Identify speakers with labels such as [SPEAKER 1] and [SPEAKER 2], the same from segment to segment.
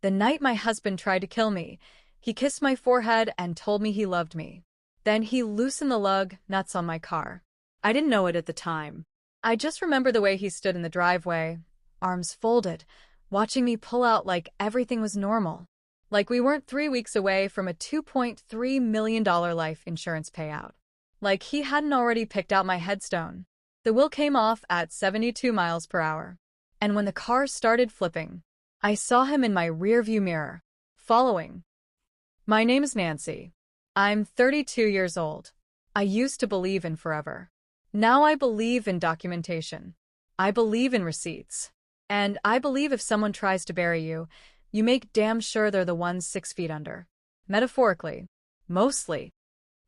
[SPEAKER 1] The night my husband tried to kill me, he kissed my forehead and told me he loved me. Then he loosened the lug nuts on my car. I didn't know it at the time. I just remember the way he stood in the driveway, arms folded, watching me pull out like everything was normal. Like we weren't 3 weeks away from a $2.3 million life insurance payout. Like he hadn't already picked out my headstone. The wheel came off at 72 miles per hour. And when the car started flipping, I saw him in my rearview mirror, following. My name is Nancy. I'm 32 years old. I used to believe in forever. Now I believe in documentation. I believe in receipts. And I believe if someone tries to bury you, you make damn sure they're the ones 6 feet under. Metaphorically. Mostly.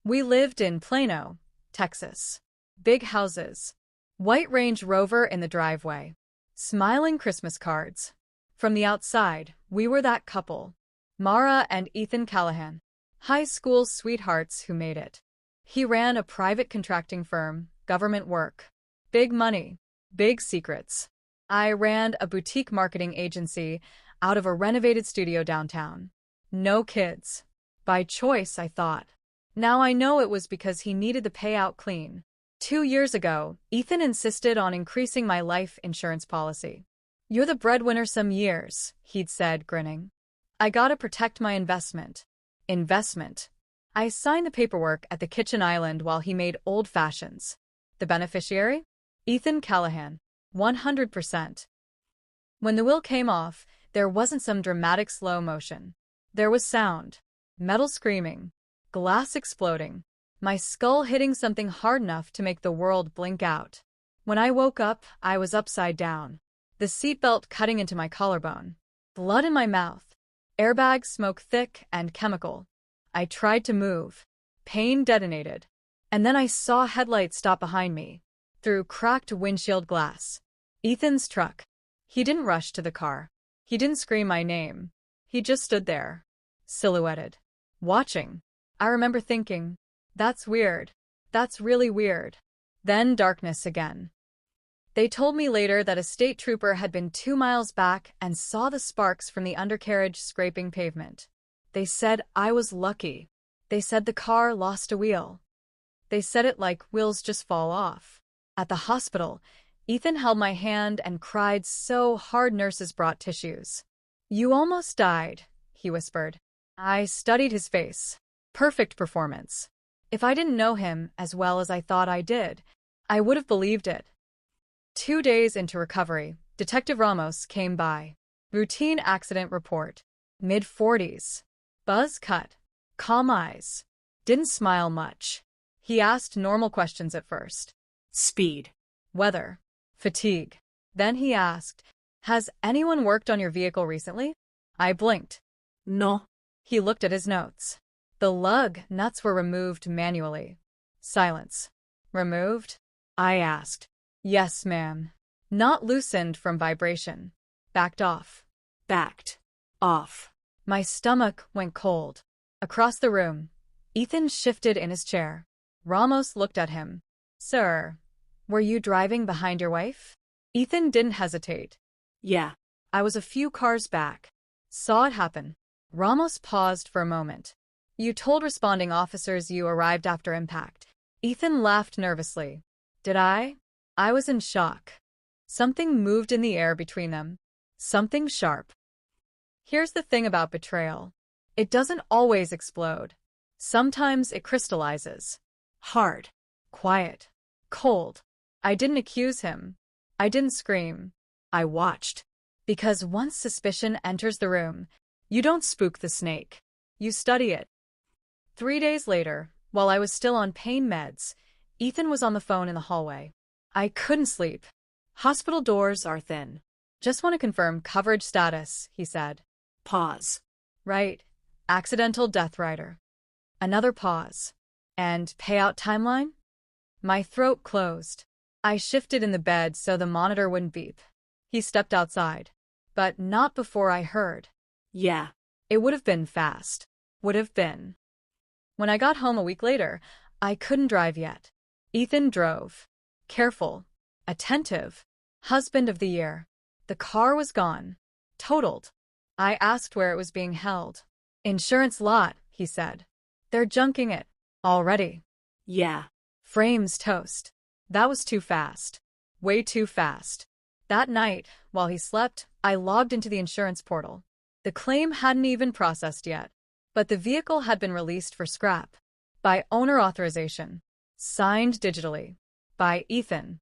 [SPEAKER 1] We lived in Plano, Texas. Big houses. White Range Rover in the driveway. Smiling Christmas cards. From the outside, we were that couple. Mara and Ethan Callahan. High school sweethearts who made it. He ran a private contracting firm, government work. Big money. Big secrets. I ran a boutique marketing agency out of a renovated studio downtown. No kids. By choice, I thought. Now I know it was because he needed the payout clean. 2 years ago, Ethan insisted on increasing my life insurance policy. You're the breadwinner some years, he'd said, grinning. I gotta protect my investment. Investment. I signed the paperwork at the kitchen island while he made old fashions. The beneficiary? Ethan Callahan. 100%. When the wheel came off, there wasn't some dramatic slow motion. There was sound. Metal screaming. Glass exploding. My skull hitting something hard enough to make the world blink out. When I woke up, I was upside down. The seatbelt cutting into my collarbone. Blood in my mouth. Airbag smoke thick and chemical. I tried to move. Pain detonated. And then I saw headlights stop behind me. Through cracked windshield glass. Ethan's truck. He didn't rush to the car. He didn't scream my name. He just stood there. Silhouetted. Watching. I remember thinking, that's weird. That's really weird. Then darkness again. They told me later that a state trooper had been 2 miles back and saw the sparks from the undercarriage scraping pavement. They said I was lucky. They said the car lost a wheel. They said it like wheels just fall off. At the hospital, Ethan held my hand and cried so hard nurses brought tissues. You almost died, he whispered. I studied his face. Perfect performance. If I didn't know him as well as I thought I did, I would have believed it. 2 days into recovery, Detective Ramos came by. Routine accident report. Mid-40s. Buzz cut. Calm eyes. Didn't smile much. He asked normal questions at first. Speed. Weather. Fatigue. Then he asked, has anyone worked on your vehicle recently? I blinked. No. He looked at his notes. The lug nuts were removed manually. Silence. Removed? I asked. Yes, ma'am. Not loosened from vibration. Backed off. Backed. Off. My stomach went cold. Across the room, Ethan shifted in his chair. Ramos looked at him. Sir, were you driving behind your wife? Ethan didn't hesitate. Yeah. I was a few cars back. Saw it happen. Ramos paused for a moment. You told responding officers you arrived after impact. Ethan laughed nervously. Did I? I was in shock. Something moved in the air between them. Something sharp. Here's the thing about betrayal. It doesn't always explode. Sometimes it crystallizes. Hard. Quiet. Cold. I didn't accuse him. I didn't scream. I watched. Because once suspicion enters the room, you don't spook the snake. You study it. 3 days later, while I was still on pain meds, Ethan was on the phone in the hallway. I couldn't sleep. Hospital doors are thin. Just want to confirm coverage status, he said. Pause. Right. Accidental death rider. Another pause. And payout timeline? My throat closed. I shifted in the bed so the monitor wouldn't beep. He stepped outside. But not before I heard. Yeah. It would have been fast. Would have been. When I got home a week later, I couldn't drive yet. Ethan drove. Careful. Attentive. Husband of the year. The car was gone. Totaled. I asked where it was being held. Insurance lot, he said. They're junking it. Already.
[SPEAKER 2] Yeah.
[SPEAKER 1] Frames toast. That was too fast. Way too fast. That night, while he slept, I logged into the insurance portal. The claim hadn't even processed yet, but the vehicle had been released for scrap. By owner authorization. Signed digitally. By Ethan.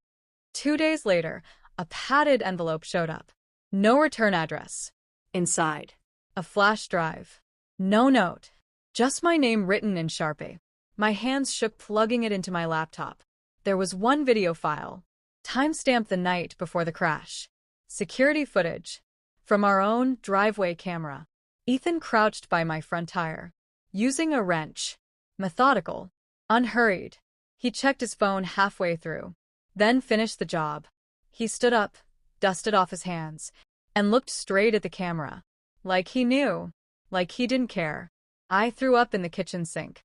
[SPEAKER 1] 2 days later, a padded envelope showed up. No return address.
[SPEAKER 2] Inside.
[SPEAKER 1] A flash drive. No note. Just my name written in Sharpie. My hands shook plugging it into my laptop. There was one video file. Timestamped the night before the crash. Security footage. From our own driveway camera. Ethan crouched by my front tire. Using a wrench. Methodical. Unhurried. He checked his phone halfway through. Then finished the job. He stood up, dusted off his hands, and looked straight at the camera. Like he knew. Like he didn't care. I threw up in the kitchen sink.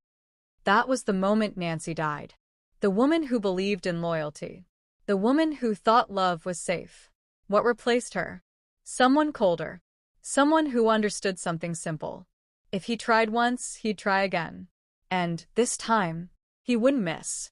[SPEAKER 1] That was the moment Nancy died. The woman who believed in loyalty. The woman who thought love was safe. What replaced her? Someone colder. Someone who understood something simple. If he tried once, he'd try again. And, this time, he wouldn't miss.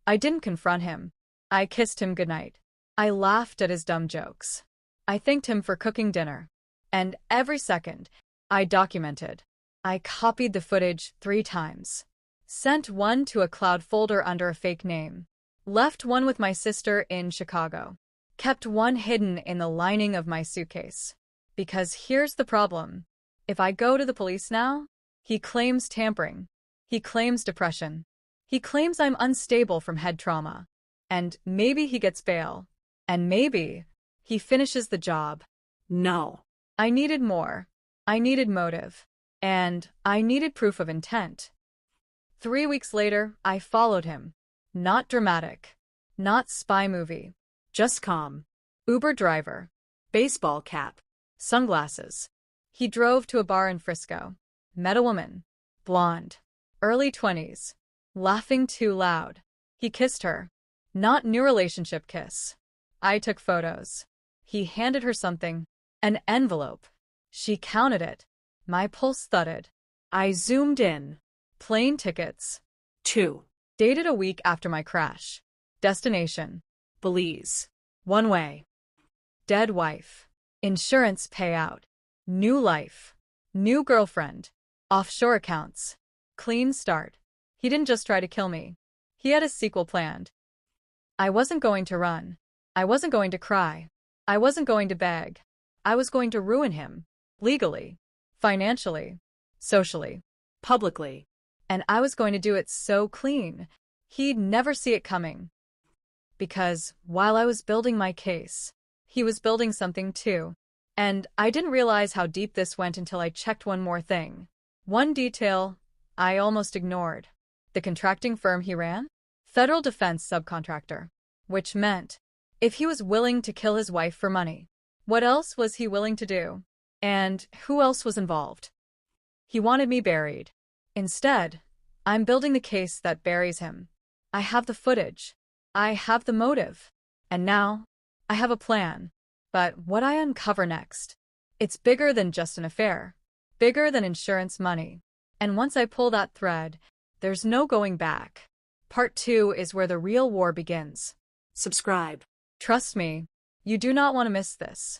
[SPEAKER 1] I didn't confront him. I kissed him goodnight. I laughed at his dumb jokes. I thanked him for cooking dinner. And every second, I documented. I copied the footage 3 times. Sent one to a cloud folder under a fake name. Left one with my sister in Chicago. Kept one hidden in the lining of my suitcase. Because here's the problem. If I go to the police now, he claims tampering. He claims depression. He claims I'm unstable from head trauma. And maybe he gets bail. And maybe he finishes the job.
[SPEAKER 2] No.
[SPEAKER 1] I needed more. I needed motive. And I needed proof of intent. 3 weeks later, I followed him. Not dramatic. Not spy movie.
[SPEAKER 2] Just calm.
[SPEAKER 1] Uber driver.
[SPEAKER 2] Baseball cap.
[SPEAKER 1] Sunglasses. He drove to a bar in Frisco. Met a woman. Blonde. Early 20s. Laughing too loud. He kissed her. Not new relationship kiss. I took photos. He handed her something. An envelope. She counted it. My pulse thudded.
[SPEAKER 2] I zoomed in.
[SPEAKER 1] Plane tickets.
[SPEAKER 2] 2.
[SPEAKER 1] Dated a week after my crash. Destination.
[SPEAKER 2] Belize.
[SPEAKER 1] One way. Dead wife. Insurance payout. New life. New girlfriend. Offshore accounts. Clean start. He didn't just try to kill me. He had a sequel planned. I wasn't going to run. I wasn't going to cry. I wasn't going to beg. I was going to ruin him. Legally. Financially. Socially.
[SPEAKER 2] Publicly.
[SPEAKER 1] And I was going to do it so clean, he'd never see it coming. Because, while I was building my case, he was building something too. And I didn't realize how deep this went until I checked one more thing. One detail I almost ignored. The contracting firm he ran? Federal defense subcontractor. Which meant, if he was willing to kill his wife for money, what else was he willing to do? And who else was involved? He wanted me buried. Instead, I'm building the case that buries him. I have the footage. I have the motive. And now, I have a plan. But what I uncover next, it's bigger than just an affair. Bigger than insurance money. And once I pull that thread, there's no going back. Part 2 is where the real war begins.
[SPEAKER 2] Subscribe.
[SPEAKER 1] Trust me, you do not want to miss this.